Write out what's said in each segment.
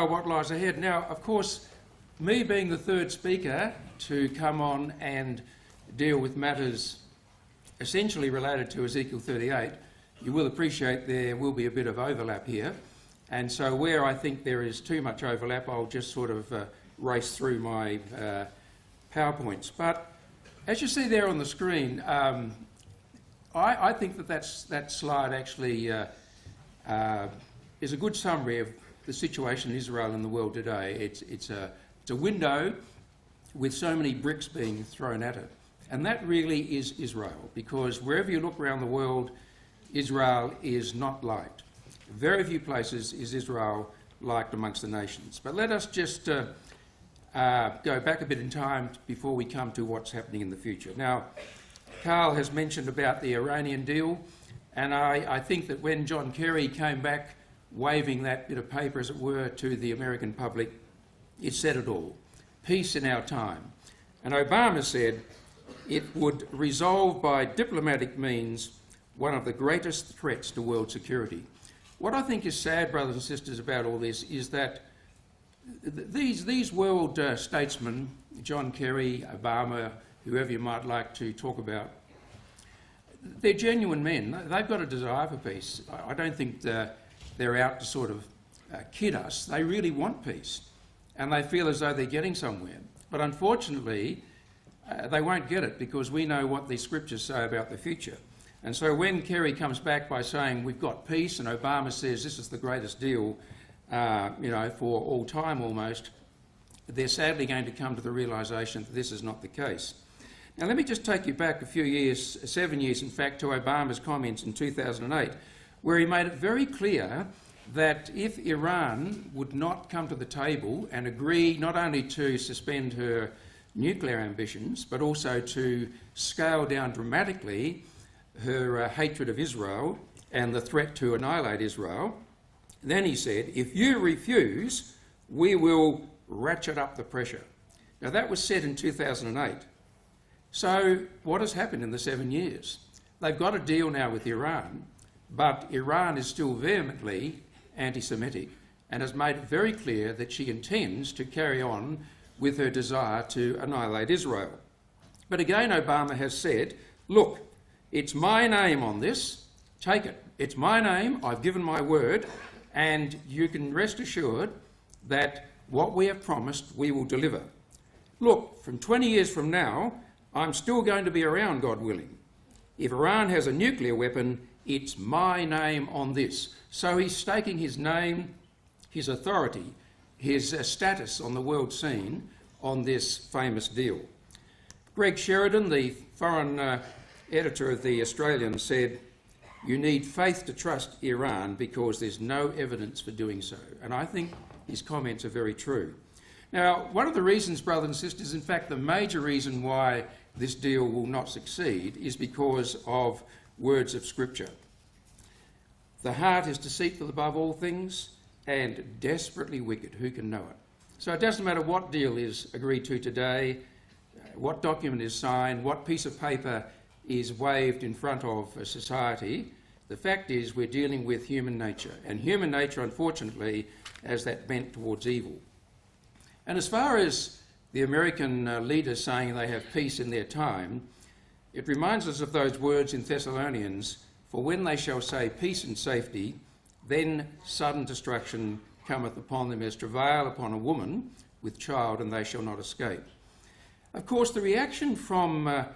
know what lies ahead. Now, of course, me being the third speaker to come on and deal with matters essentially related to Ezekiel 38, you will appreciate there will be a bit of overlap here. And so where I think there is too much overlap, I'll just sort of race through my PowerPoints. But as you see there on the screen, I think that slide actually is a good summary of the situation in Israel and the world today. It's a window with so many bricks being thrown at it. And that really is Israel, because wherever you look around the world, Israel is not liked. Very few places is Israel liked amongst the nations. But let us just go back a bit in time before we come to what's happening in the future. Now, Carl has mentioned about the Iranian deal, and I think that when John Kerry came back waving that bit of paper, as it were, to the American public, it said it all. Peace in our time. And Obama said it would resolve by diplomatic means one of the greatest threats to world security. What I think is sad, brothers and sisters, about all this is that these world statesmen, John Kerry, Obama, whoever you might like to talk about, they're genuine men. They've got a desire for peace. I don't think they're out to sort of kid us. They really want peace, and they feel as though they're getting somewhere. But unfortunately, they won't get it, because we know what the scriptures say about the future. And so when Kerry comes back by saying we've got peace, and Obama says this is the greatest deal, for all time almost, they're sadly going to come to the realisation that this is not the case. Now let me just take you back a few years, 7 years in fact, to Obama's comments in 2008, where he made it very clear that if Iran would not come to the table and agree not only to suspend her nuclear ambitions, but also to scale down dramatically her hatred of Israel and the threat to annihilate Israel, then he said, if you refuse, we will ratchet up the pressure. Now that was said in 2008. So what has happened in the 7 years? They've got a deal now with Iran, but Iran is still vehemently anti-Semitic and has made it very clear that she intends to carry on with her desire to annihilate Israel. But again, Obama has said, look, it's my name on this, take it. It's my name, I've given my word, and you can rest assured that what we have promised, we will deliver. Look, from 20 years from now, I'm still going to be around, God willing. If Iran has a nuclear weapon, it's my name on this. So he's staking his name, his authority, his status on the world scene on this famous deal. Greg Sheridan, the foreign editor of The Australian, said, you need faith to trust Iran because there's no evidence for doing so. And I think his comments are very true. Now, one of the reasons, brothers and sisters, in fact, the major reason why this deal will not succeed is because of words of Scripture. The heart is deceitful above all things and desperately wicked. Who can know it? So it doesn't matter what deal is agreed to today, what document is signed, what piece of paper is waved in front of a society. The fact is we're dealing with human nature, and human nature, unfortunately, has that bent towards evil. And as far as the American leaders saying they have peace in their time, it reminds us of those words in Thessalonians, for when they shall say peace and safety, then sudden destruction cometh upon them as travail upon a woman with child, and they shall not escape. Of course, the reaction from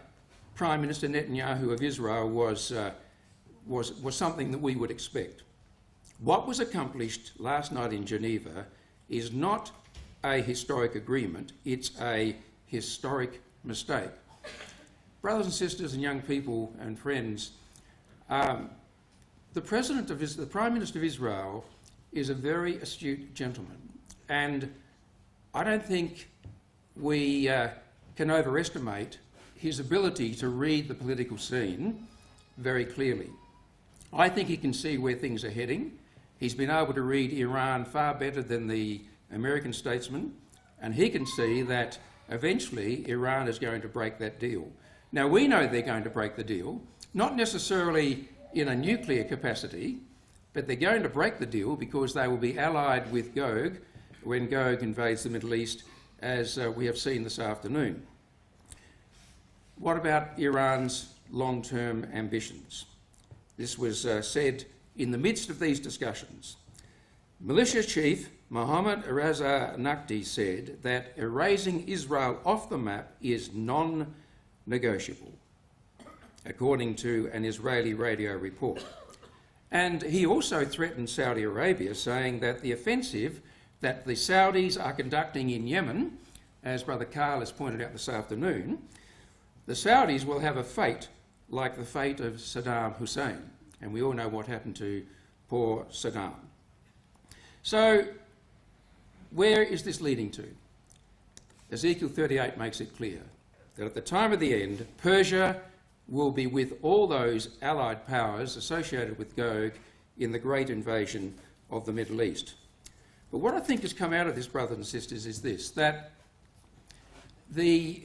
Prime Minister Netanyahu of Israel was something that we would expect. What was accomplished last night in Geneva is not a historic agreement, it's a historic mistake. Brothers and sisters and young people and friends, the Prime Minister of Israel is a very astute gentleman, and I don't think we can overestimate his ability to read the political scene very clearly. I think he can see where things are heading. He's been able to read Iran far better than the American statesman, and he can see that eventually Iran is going to break that deal. Now, we know they're going to break the deal, not necessarily in a nuclear capacity, but they're going to break the deal because they will be allied with Gog, when Gog invades the Middle East, as we have seen this afternoon. What about Iran's long-term ambitions? This was said in the midst of these discussions. Militia chief Mohammad Reza Naqvi said that erasing Israel off the map is non-negotiable, according to an Israeli radio report. And he also threatened Saudi Arabia, saying that the offensive that the Saudis are conducting in Yemen, as Brother Carl has pointed out this afternoon, the Saudis will have a fate like the fate of Saddam Hussein. And we all know what happened to poor Saddam. So, where is this leading to? Ezekiel 38 makes it clear that at the time of the end, Persia will be with all those allied powers associated with Gog in the great invasion of the Middle East. But what I think has come out of this, brothers and sisters, is this, that the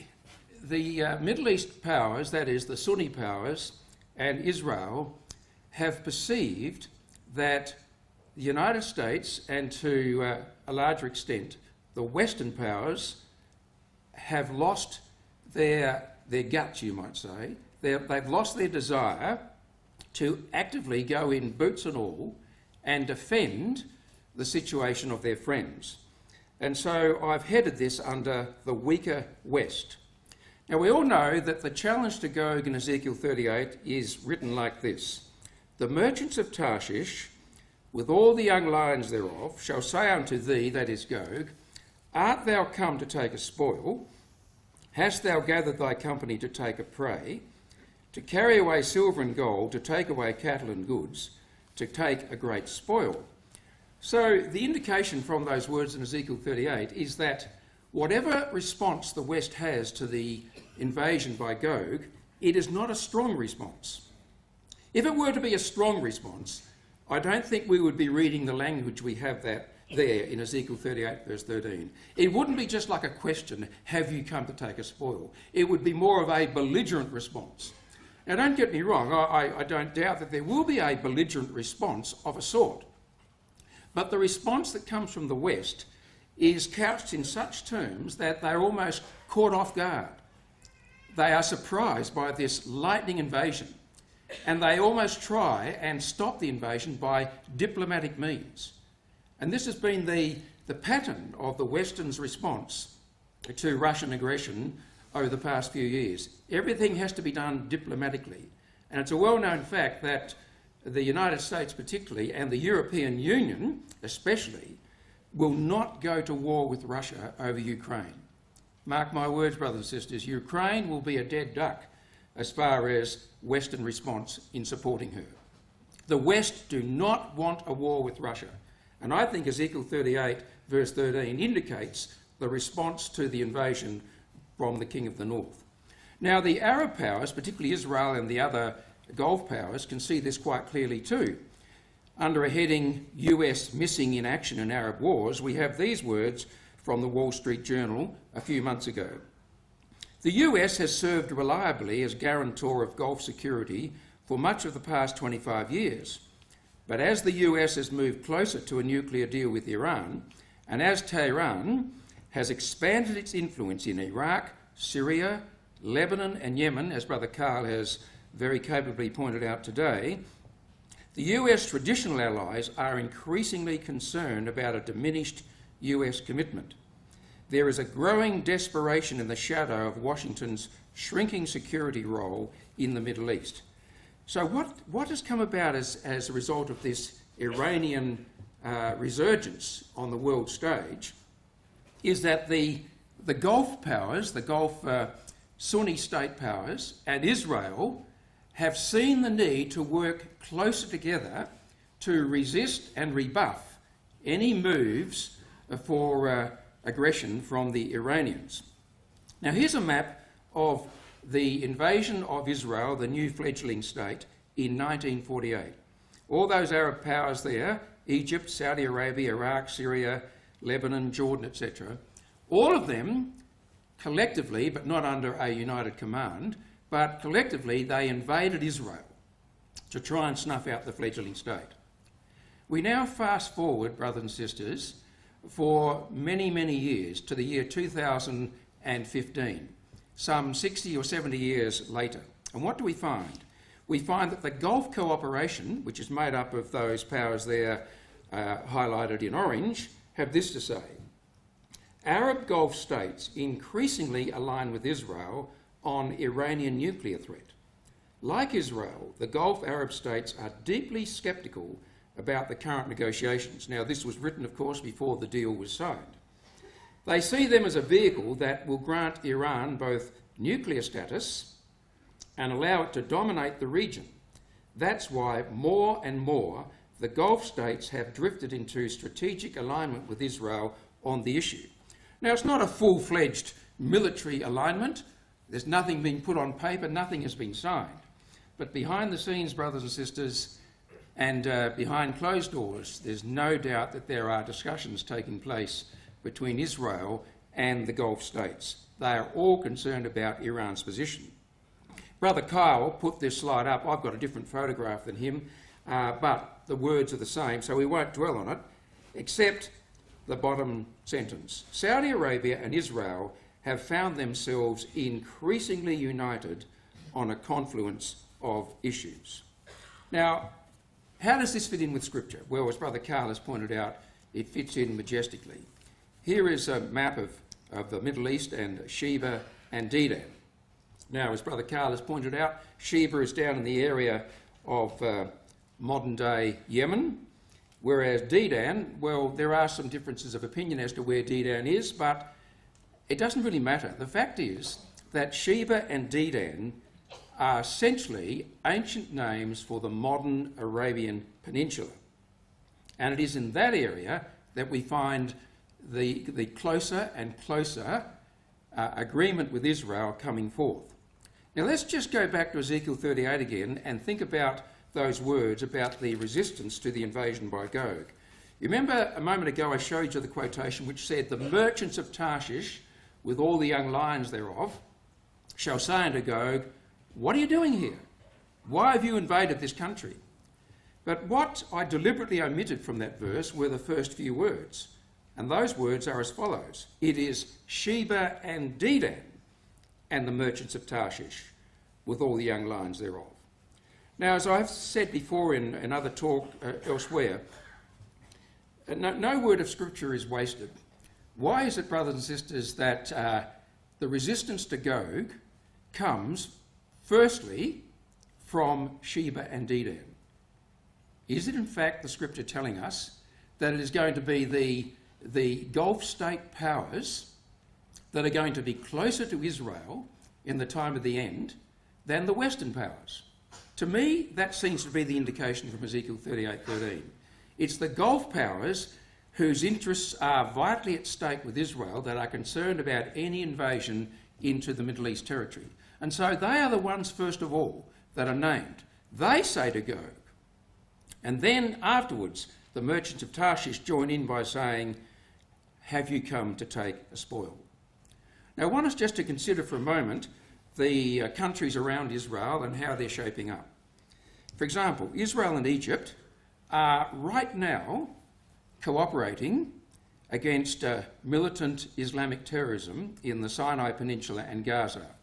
Middle East powers, that is the Sunni powers and Israel, have perceived that the United States and to a larger extent the Western powers have lost their guts, you might say. They've lost their desire to actively go in boots and all and defend the situation of their friends. And so I've headed this under the weaker West. Now we all know that the challenge to Gog in Ezekiel 38 is written like this. The merchants of Tarshish, with all the young lions thereof, shall say unto thee, that is Gog, art thou come to take a spoil? Hast thou gathered thy company to take a prey? To carry away silver and gold, to take away cattle and goods, to take a great spoil. So the indication from those words in Ezekiel 38 is that whatever response the West has to the invasion by Gog, it is not a strong response. If it were to be a strong response, I don't think we would be reading the language we have that there in Ezekiel 38 verse 13. It wouldn't be just like a question, have you come to take a spoil? It would be more of a belligerent response. Now don't get me wrong, I don't doubt that there will be a belligerent response of a sort. But the response that comes from the West is couched in such terms that they're almost caught off guard. They are surprised by this lightning invasion, and they almost try and stop the invasion by diplomatic means. And this has been the pattern of the Western's response to Russian aggression over the past few years. Everything has to be done diplomatically. And it's a well-known fact that the United States particularly, and the European Union especially, will not go to war with Russia over Ukraine. Mark my words, brothers and sisters, Ukraine will be a dead duck as far as Western response in supporting her. The West do not want a war with Russia. And I think Ezekiel 38 verse 13 indicates the response to the invasion from the King of the North. Now the Arab powers, particularly Israel and the other Gulf powers, can see this quite clearly too. Under a heading, US missing in action in Arab wars, we have these words from the Wall Street Journal a few months ago. The US has served reliably as guarantor of Gulf security for much of the past 25 years. But as the US has moved closer to a nuclear deal with Iran, and as Tehran has expanded its influence in Iraq, Syria, Lebanon and Yemen, as Brother Carl has very capably pointed out today, the US traditional allies are increasingly concerned about a diminished US commitment. There is a growing desperation in the shadow of Washington's shrinking security role in the Middle East. So what has come about as a result of this Iranian resurgence on the world stage is that the Gulf powers, the Gulf Sunni state powers and Israel have seen the need to work closer together to resist and rebuff any moves for aggression from the Iranians. Now here's a map of the invasion of Israel, the new fledgling state, in 1948. All those Arab powers there, Egypt, Saudi Arabia, Iraq, Syria, Lebanon, Jordan, etc., all of them collectively, but not under a united command, but collectively they invaded Israel to try and snuff out the fledgling state. We now fast forward, brothers and sisters, for many, many years, to the year 2015, some 60 or 70 years later. And what do we find? We find that the Gulf cooperation, which is made up of those powers there highlighted in orange, have this to say. Arab Gulf states increasingly align with Israel on Iranian nuclear threat. Like Israel, the Gulf Arab states are deeply sceptical about the current negotiations. Now, this was written, of course, before the deal was signed. They see them as a vehicle that will grant Iran both nuclear status and allow it to dominate the region. That's why more and more the Gulf states have drifted into strategic alignment with Israel on the issue. Now, it's not a full-fledged military alignment. There's nothing being put on paper, nothing has been signed. But behind the scenes, brothers and sisters, and behind closed doors, there's no doubt that there are discussions taking place between Israel and the Gulf states. They are all concerned about Iran's position. Brother Kyle put this slide up. I've got a different photograph than him, but the words are the same, so we won't dwell on it, except the bottom sentence. Saudi Arabia and Israel have found themselves increasingly united on a confluence of issues. Now, how does this fit in with Scripture? Well, as Brother Carl has pointed out, it fits in majestically. Here is a map of the Middle East and Sheba and Dedan. Now, as Brother Carl has pointed out, Sheba is down in the area of modern-day Yemen, whereas Dedan, well, there are some differences of opinion as to where Dedan is, but it doesn't really matter. The fact is that Sheba and Dedan are essentially ancient names for the modern Arabian Peninsula. And it is in that area that we find the closer and closer agreement with Israel coming forth. Now let's just go back to Ezekiel 38 again and think about those words about the resistance to the invasion by Gog. You remember a moment ago I showed you the quotation which said, "The merchants of Tarshish, with all the young lions thereof, shall say unto Gog, what are you doing here? Why have you invaded this country?" But what I deliberately omitted from that verse were the first few words. And those words are as follows. It is Sheba and Dedan and the merchants of Tarshish, with all the young lions thereof. Now, as I've said before in other talk elsewhere, no word of Scripture is wasted. Why is it, brothers and sisters, that the resistance to Gog comes firstly from Sheba and Dedan? Is it in fact the Scripture telling us that it is going to be the Gulf state powers that are going to be closer to Israel in the time of the end than the Western powers? To me, that seems to be the indication from Ezekiel 38:13. It's the Gulf powers whose interests are vitally at stake with Israel that are concerned about any invasion into the Middle East territory. And so they are the ones, first of all, that are named. They say to Gog. And then afterwards, the merchants of Tarshish join in by saying, "Have you come to take a spoil?" Now, I want us just to consider for a moment the countries around Israel and how they're shaping up. For example, Israel and Egypt are right now cooperating against militant Islamic terrorism in the Sinai Peninsula and Gaza.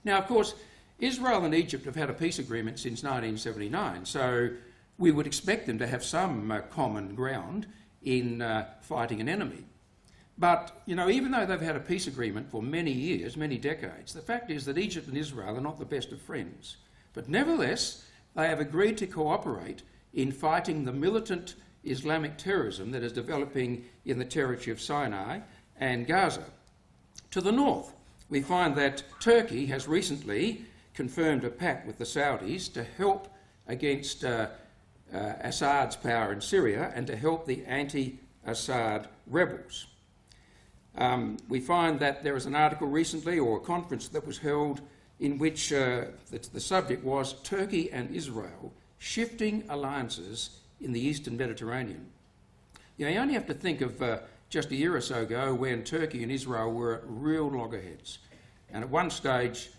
Now, of course, Israel and Egypt have had a peace agreement since 1979, so we would expect them to have some common ground in fighting an enemy. But, you know, even though they've had a peace agreement for many years, many decades, the fact is that Egypt and Israel are not the best of friends. But nevertheless, they have agreed to cooperate in fighting the militant Islamic terrorism that is developing in the territory of Sinai and Gaza. To the north, we find that Turkey has recently confirmed a pact with the Saudis to help against Assad's power in Syria and to help the anti-Assad rebels. We find that there was an article recently, or a conference that was held, in which the subject was Turkey and Israel shifting alliances in the Eastern Mediterranean. You only have to think of just a year or so ago when Turkey and Israel were real loggerheads. And at one stage,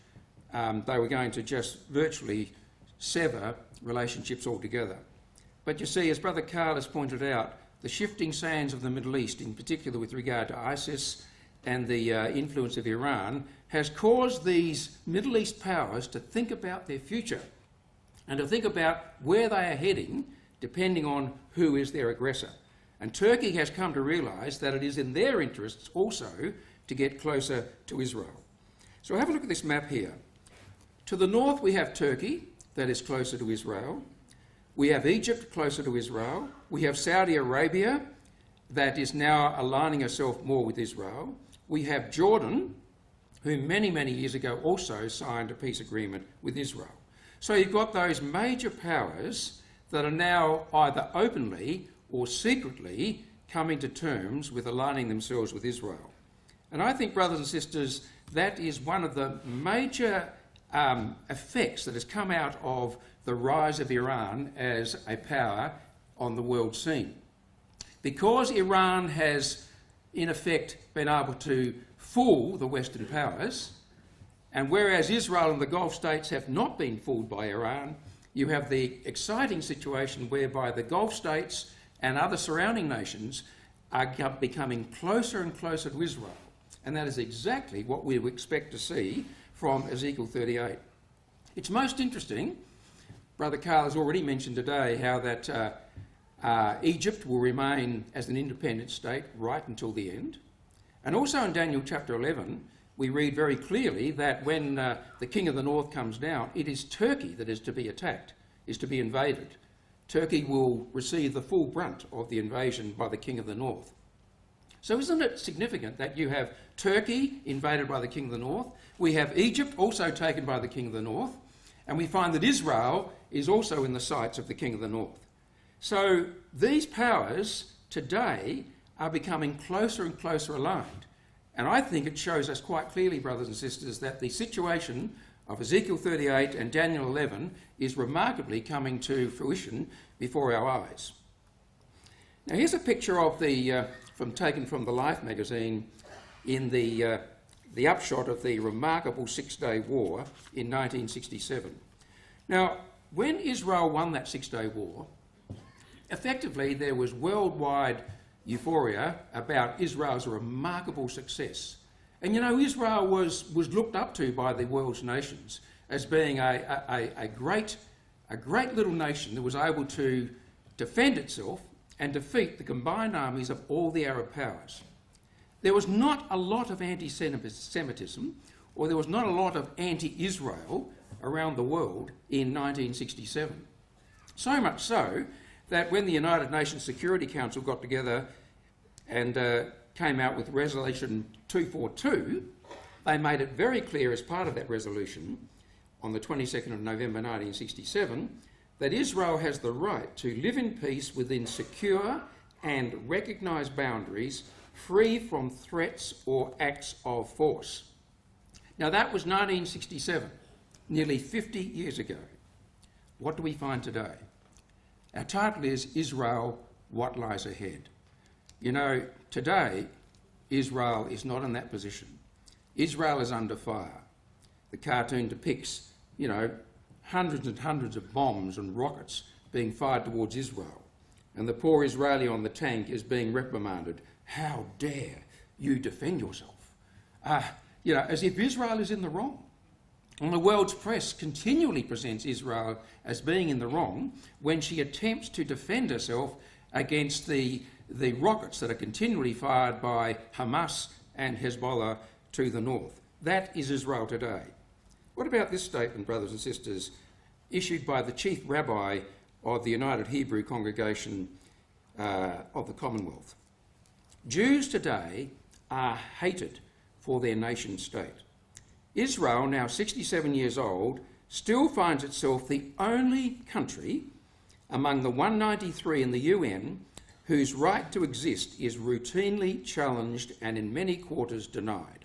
they were going to just virtually sever relationships altogether. But you see, as Brother Carl has pointed out, the shifting sands of the Middle East, in particular with regard to ISIS and the influence of Iran, has caused these Middle East powers to think about their future and to think about where they are heading, depending on who is their aggressor. And Turkey has come to realise that it is in their interests also to get closer to Israel. So have a look at this map here. To the north we have Turkey, that is closer to Israel. We have Egypt closer to Israel. We have Saudi Arabia, that is now aligning herself more with Israel. We have Jordan, who many, many years ago also signed a peace agreement with Israel. So you've got those major powers that are now either openly or secretly coming to terms with aligning themselves with Israel. And I think, brothers and sisters, that is one of the major effects that has come out of the rise of Iran as a power on the world scene. Because Iran has, in effect, been able to fool the Western powers, and whereas Israel and the Gulf states have not been fooled by Iran, you have the exciting situation whereby the Gulf states and other surrounding nations are becoming closer and closer to Israel. And that is exactly what we would expect to see from Ezekiel 38. It's most interesting, Brother Carl has already mentioned today how that Egypt will remain as an independent state right until the end. And also in Daniel chapter 11, we read very clearly that when the king of the north comes down, it is Turkey that is to be attacked, is to be invaded. Turkey will receive the full brunt of the invasion by the king of the north. So isn't it significant that you have Turkey invaded by the king of the north, we have Egypt also taken by the king of the north, and we find that Israel is also in the sights of the king of the north. So these powers today are becoming closer and closer aligned. And I think it shows us quite clearly, brothers and sisters, that the situation of Ezekiel 38 and Daniel 11 is remarkably coming to fruition before our eyes. Now here's a picture of taken from the Life magazine in the upshot of the remarkable Six-Day War in 1967. Now, when Israel won that Six-Day War, effectively there was worldwide euphoria about Israel's remarkable success. And you know, Israel was looked up to by the world's nations as being a great little nation that was able to defend itself and defeat the combined armies of all the Arab powers. There was not a lot of anti-Semitism, or there was not a lot of anti-Israel around the world in 1967. So much so that when the United Nations Security Council got together and came out with Resolution 242, they made it very clear as part of that resolution on the 22nd of November 1967 that Israel has the right to live in peace within secure and recognised boundaries, free from threats or acts of force. Now that was 1967, nearly 50 years ago. What do we find today? Our title is Israel, What Lies Ahead? You know, today Israel is not in that position. Israel is under fire. The cartoon depicts, you know, hundreds and hundreds of bombs and rockets being fired towards Israel. And the poor Israeli on the tank is being reprimanded. How dare you defend yourself? You know, as if Israel is in the wrong. And the world's press continually presents Israel as being in the wrong when she attempts to defend herself against the rockets that are continually fired by Hamas and Hezbollah to the north. That is Israel today. What about this statement, brothers and sisters, issued by the chief rabbi of the United Hebrew Congregation of the Commonwealth? Jews today are hated for their nation state. Israel, now 67 years old, still finds itself the only country among the 193 in the UN whose right to exist is routinely challenged and in many quarters denied.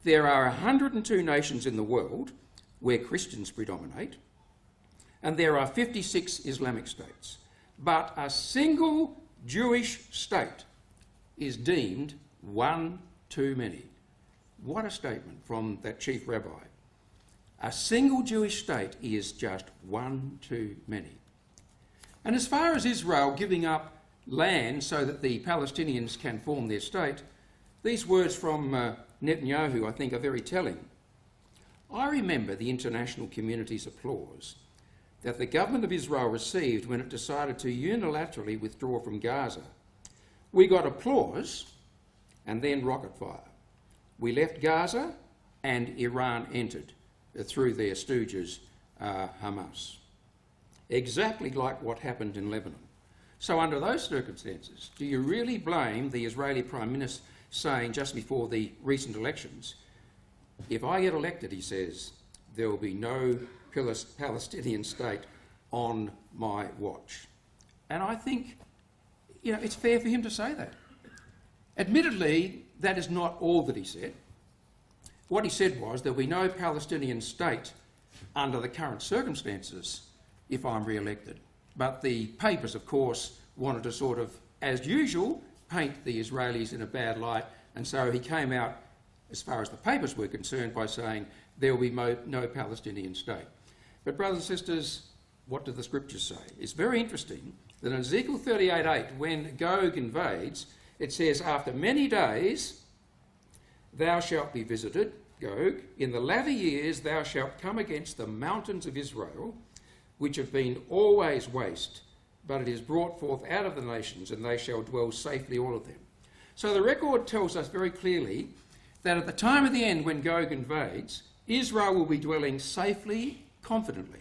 There are 102 nations in the world where Christians predominate, and there are 56 Islamic states. But a single Jewish state is deemed one too many. What a statement from that chief rabbi. A single Jewish state is just one too many. And as far as Israel giving up land so that the Palestinians can form their state, these words from Netanyahu, I think, are very telling. I remember the international community's applause that the government of Israel received when it decided to unilaterally withdraw from Gaza. We got applause and then rocket fire. We left Gaza and Iran entered through their stooges, Hamas. Exactly like what happened in Lebanon. So under those circumstances, do you really blame the Israeli Prime Minister saying just before the recent elections, if I get elected, he says, there will be no Palestinian state on my watch? And I think, it's fair for him to say that. Admittedly, that is not all that he said. What he said was there will be no Palestinian state under the current circumstances if I'm re-elected. But the papers, of course, wanted to sort of, as usual, paint the Israelis in a bad light, and so he came out, as far as the papers were concerned, by saying there will be no Palestinian state. But brothers and sisters, what do the scriptures say? It's very interesting that in Ezekiel 38:8, when Gog invades, it says, after many days thou shalt be visited, Gog, in the latter years thou shalt come against the mountains of Israel, which have been always waste, but it is brought forth out of the nations, and they shall dwell safely, all of them. So the record tells us very clearly that at the time of the end, when Gog invades, Israel will be dwelling safely, confidently.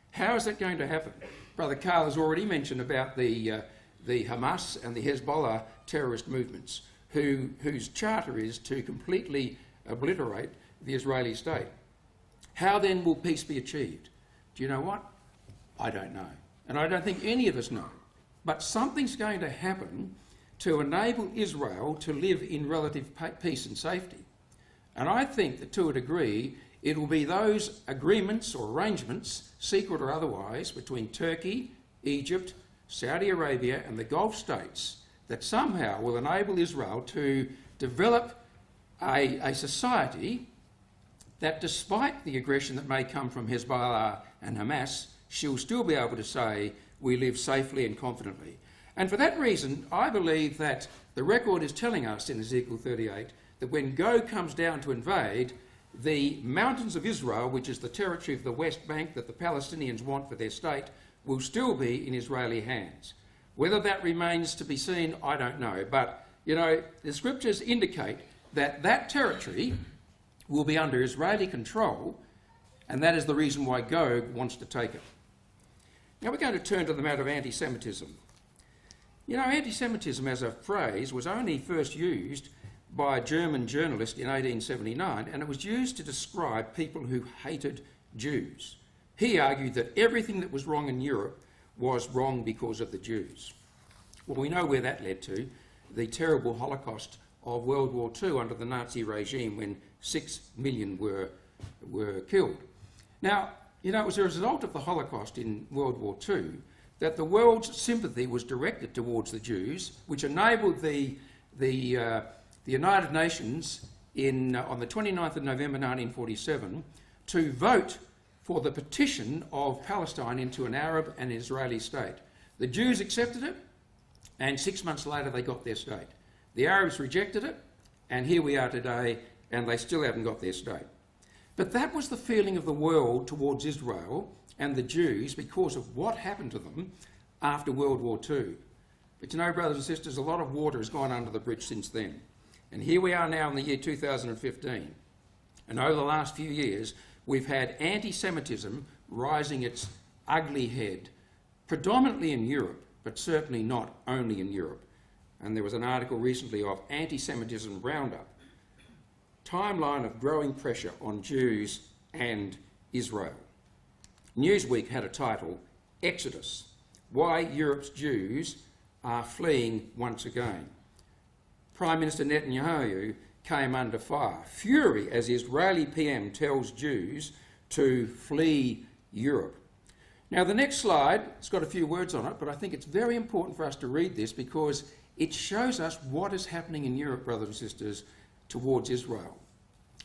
How is that going to happen? Brother Carl has already mentioned about the Hamas and the Hezbollah terrorist movements, whose charter is to completely obliterate the Israeli state. How then will peace be achieved? Do you know what? I don't know. And I don't think any of us know. But something's going to happen to enable Israel to live in relative peace and safety. And I think that to a degree, it will be those agreements or arrangements, secret or otherwise, between Turkey, Egypt, Saudi Arabia and the Gulf states that somehow will enable Israel to develop a society that, despite the aggression that may come from Hezbollah and Hamas, she'll still be able to say, we live safely and confidently. And for that reason, I believe that the record is telling us in Ezekiel 38 that when Gog comes down to invade, the mountains of Israel, which is the territory of the West Bank that the Palestinians want for their state, will still be in Israeli hands. Whether that remains to be seen, I don't know. But, the scriptures indicate that that territory will be under Israeli control, and that is the reason why Gog wants to take it. Now we're going to turn to the matter of anti-Semitism. Anti-Semitism as a phrase was only first used by a German journalist in 1879, and it was used to describe people who hated Jews. He argued that everything that was wrong in Europe was wrong because of the Jews. Well, we know where that led to, the terrible Holocaust of World War II under the Nazi regime, when 6 million were killed. Now, it was a result of the Holocaust in World War II that the world's sympathy was directed towards the Jews, which enabled the United Nations on the 29th of November 1947 to vote for the partition of Palestine into an Arab and Israeli state. The Jews accepted it, and 6 months later they got their state. The Arabs rejected it, and here we are today, and they still haven't got their state. But that was the feeling of the world towards Israel and the Jews because of what happened to them after World War II. But brothers and sisters, a lot of water has gone under the bridge since then. And here we are now in the year 2015. And over the last few years, we've had anti-Semitism rising its ugly head, predominantly in Europe, but certainly not only in Europe. And there was an article recently of Anti-Semitism Roundup, timeline of growing pressure on Jews and Israel. Newsweek had a title, Exodus, Why Europe's Jews Are Fleeing Once Again. Prime Minister Netanyahu came under fire, fury as the Israeli PM tells Jews to flee Europe. Now the next slide, it's got a few words on it, but I think it's very important for us to read this because it shows us what is happening in Europe, brothers and sisters, towards Israel.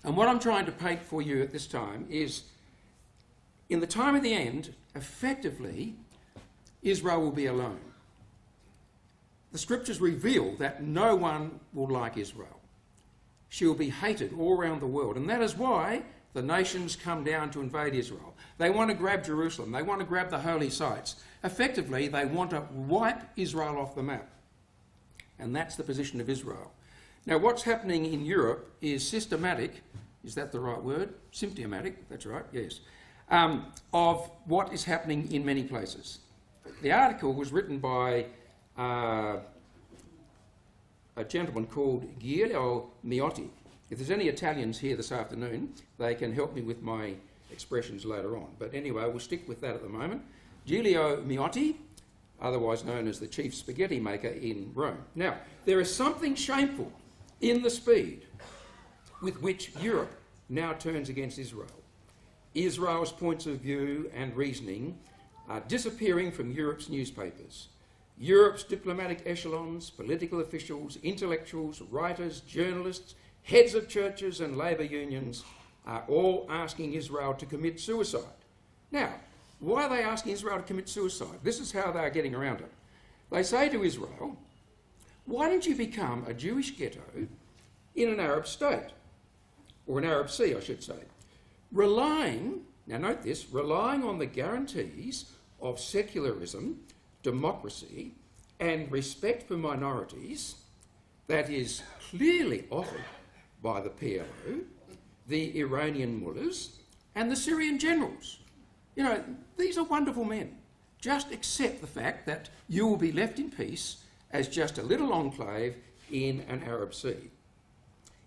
And what I'm trying to paint for you at this time is, in the time of the end, effectively, Israel will be alone. the scriptures reveal that no one will like Israel. She will be hated all around the world, and that is why the nations come down to invade Israel. They want to grab Jerusalem. They want to grab the holy sites. Effectively, they want to wipe Israel off the map. And that's the position of Israel. Now, what's happening in Europe is systematic, is that the right word? Symptomatic, that's right, yes, of what is happening in many places. The article was written by a gentleman called Giulio Miotti. If there's any Italians here this afternoon, they can help me with my expressions later on. But anyway, we'll stick with that at the moment. Giulio Miotti, otherwise known as the chief spaghetti maker in Rome. Now, there is something shameful in the speed with which Europe now turns against Israel. Israel's points of view and reasoning are disappearing from Europe's newspapers. Europe's diplomatic echelons, political officials, intellectuals, writers, journalists, heads of churches and labour unions are all asking Israel to commit suicide. Now, why are they asking Israel to commit suicide? This is how they are getting around it. They say to Israel, why don't you become a Jewish ghetto in an Arab state, or an Arab sea, I should say, relying, now note this, relying on the guarantees of secularism, democracy, and respect for minorities that is clearly offered by the PLO, the Iranian mullahs, and the Syrian generals. You know, these are wonderful men. Just accept the fact that you will be left in peace as just a little enclave in an Arab sea.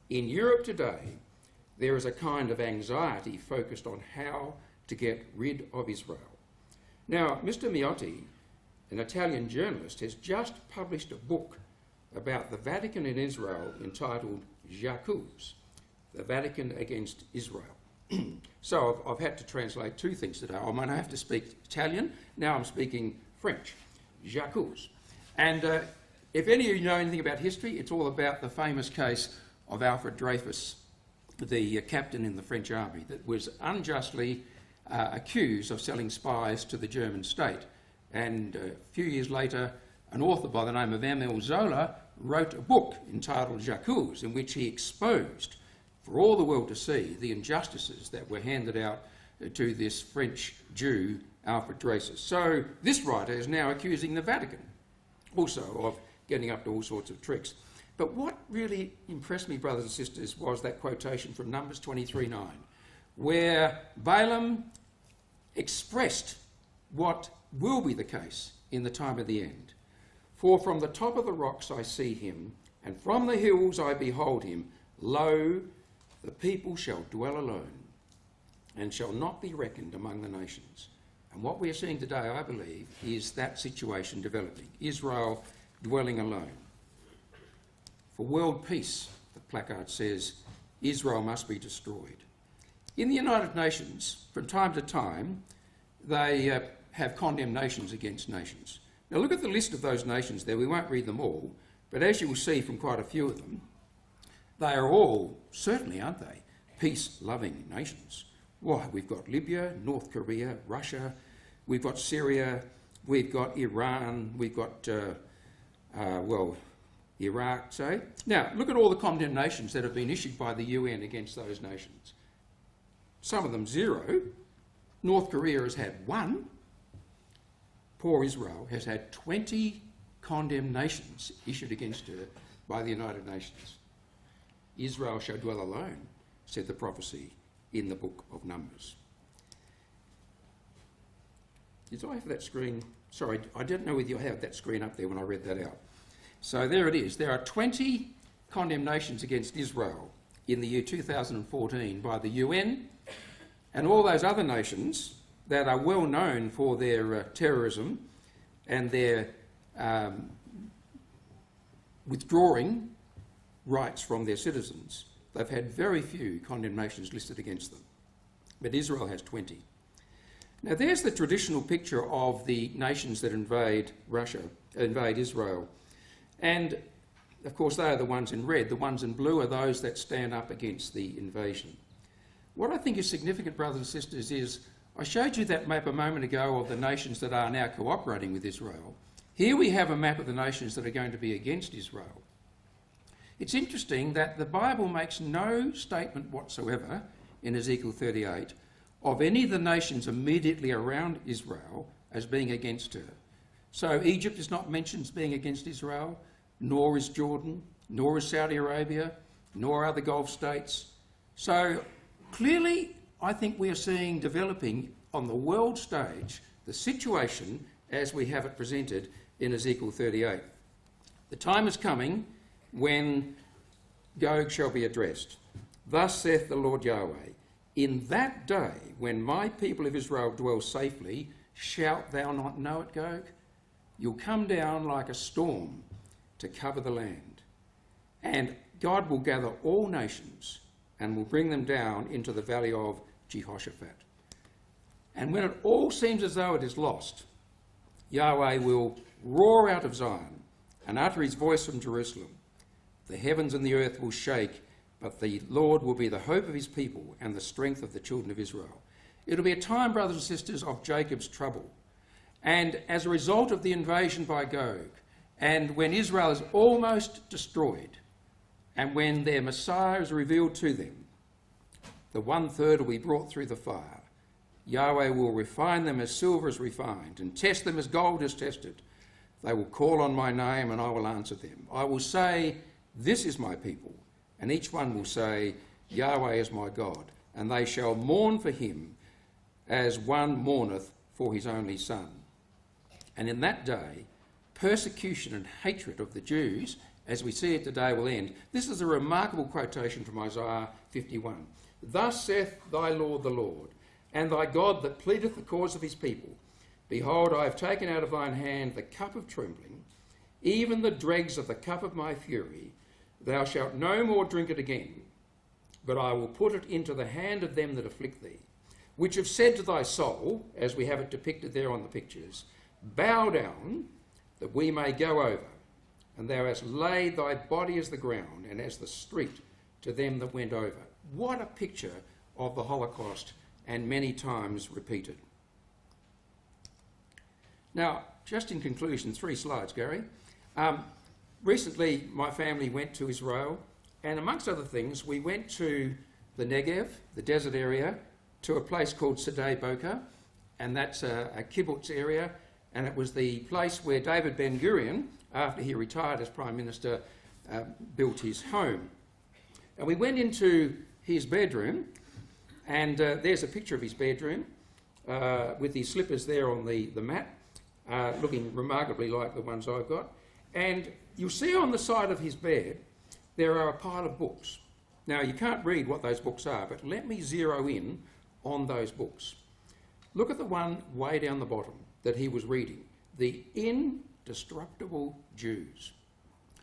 In Europe today, there is a kind of anxiety focused on how to get rid of Israel. Now, Mr. Miotti, an Italian journalist, has just published a book about the Vatican in Israel entitled J'accuse, the Vatican against Israel. So I've had to translate two things today. I might have to speak Italian, now I'm speaking French. J'accuse. And if any of you know anything about history, it's all about the famous case of Alfred Dreyfus, the captain in the French army that was unjustly accused of selling spies to the German state. And a few years later, an author by the name of Emile Zola wrote a book entitled J'accuse, in which he exposed for all the world to see the injustices that were handed out to this French Jew, Alfred Dreyfus. So this writer is now accusing the Vatican also of getting up to all sorts of tricks. But what really impressed me, brothers and sisters, was that quotation from Numbers 23:9, where Balaam expressed what will be the case in the time of the end. For from the top of the rocks I see him, and from the hills I behold him. Lo, the people shall dwell alone, and shall not be reckoned among the nations. And what we are seeing today, I believe, is that situation developing. Israel dwelling alone. For world peace, the placard says, Israel must be destroyed. In the United Nations, from time to time, they have condemnations against nations. Now look at the list of those nations there. We won't read them all, but as you will see from quite a few of them, they are all, certainly, aren't they, peace-loving nations. Why, we've got Libya, North Korea, Russia, we've got Syria, we've got Iran, we've got, Iraq, say. Now, look at all the condemnations that have been issued by the UN against those nations. Some of them 0. North Korea has had 1. Poor Israel has had 20 condemnations issued against her by the United Nations. Israel shall dwell alone, said the prophecy in the book of Numbers. Did I have that screen? Sorry, I didn't know whether you had that screen up there when I read that out. So there it is. There are 20 condemnations against Israel in the year 2014 by the UN and all those other nations that are well known for their terrorism and their withdrawing rights from their citizens. They've had very few condemnations listed against them, but Israel has 20. Now there's the traditional picture of the nations that invade Israel. And of course they are the ones in red. The ones in blue are those that stand up against the invasion. What I think is significant, brothers and sisters, is I showed you that map a moment ago of the nations that are now cooperating with Israel. Here we have a map of the nations that are going to be against Israel. It's interesting that the Bible makes no statement whatsoever in Ezekiel 38 of any of the nations immediately around Israel as being against her. So Egypt is not mentioned as being against Israel, nor is Jordan, nor is Saudi Arabia, nor are the Gulf states. So clearly, I think we are seeing developing on the world stage the situation as we have it presented in Ezekiel 38. The time is coming when Gog shall be addressed. Thus saith the Lord Yahweh, in that day when my people of Israel dwell safely, shalt thou not know it, Gog? You'll come down like a storm to cover the land. And God will gather all nations and will bring them down into the valley of Jehoshaphat. And when it all seems as though it is lost, Yahweh will roar out of Zion and utter his voice from Jerusalem. The heavens and the earth will shake, but the Lord will be the hope of his people and the strength of the children of Israel. It'll be a time, brothers and sisters, of Jacob's trouble. And as a result of the invasion by Gog, and when Israel is almost destroyed, and when their Messiah is revealed to them, the 1/3 will be brought through the fire. Yahweh will refine them as silver is refined, and test them as gold is tested. They will call on my name, and I will answer them. I will say, this is my people, and each one will say, Yahweh is my God, and they shall mourn for him as one mourneth for his only son. And in that day, persecution and hatred of the Jews, as we see it today, will end. This is a remarkable quotation from Isaiah 51. Thus saith thy Lord the Lord, and thy God that pleadeth the cause of his people. Behold, I have taken out of thine hand the cup of trembling, even the dregs of the cup of my fury. Thou shalt no more drink it again, but I will put it into the hand of them that afflict thee, which have said to thy soul, as we have it depicted there on the pictures, bow down, that we may go over. And thou hast laid thy body as the ground, and as the street to them that went over. What a picture of the Holocaust, and many times repeated. Now, just in conclusion, 3 slides, Gary. Recently, my family went to Israel, and amongst other things, we went to the Negev, the desert area, to a place called Sde Boker, and that's a kibbutz area, and it was the place where David Ben-Gurion, after he retired as Prime Minister, built his home. And we went into his bedroom, and there's a picture of his bedroom with his slippers there on the mat, looking remarkably like the ones I've got. And you'll see on the side of his bed there are a pile of books. Now, you can't read what those books are, but let me zero in on those books. Look at the one way down the bottom that he was reading, The Indestructible Jews.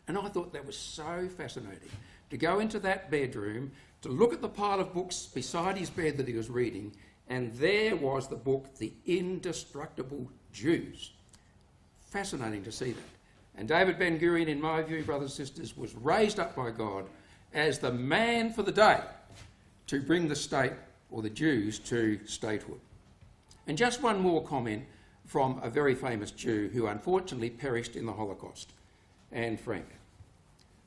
And I thought that was so fascinating, to go into that bedroom, to look at the pile of books beside his bed that he was reading, and there was the book, The Indestructible Jews. Fascinating to see that. And David Ben-Gurion, in my view, brothers and sisters, was raised up by God as the man for the day to bring the state, or the Jews, to statehood. And just one more comment from a very famous Jew who unfortunately perished in the Holocaust, Anne Frank.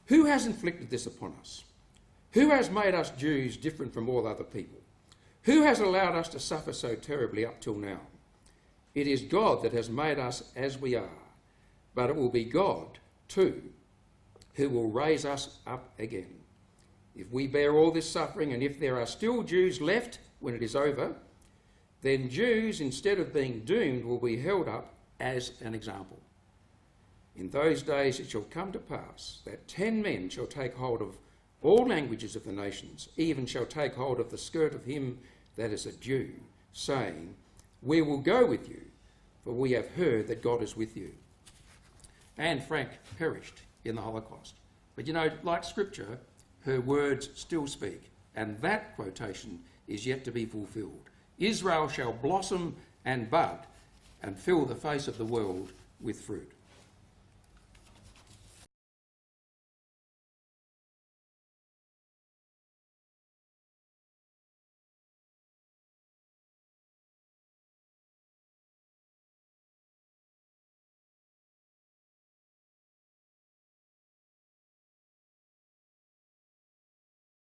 Who has inflicted this upon us? Who has made us Jews different from all other people? Who has allowed us to suffer so terribly up till now? It is God that has made us as we are, but it will be God, too, who will raise us up again. If we bear all this suffering, and if there are still Jews left when it is over, then Jews, instead of being doomed, will be held up as an example. In those days it shall come to pass that 10 men shall take hold of all languages of the nations, even shall take hold of the skirt of him that is a Jew, saying, we will go with you, for we have heard that God is with you. Anne Frank perished in the Holocaust. But you know, like Scripture, her words still speak, and that quotation is yet to be fulfilled. Israel shall blossom and bud and fill the face of the world with fruit.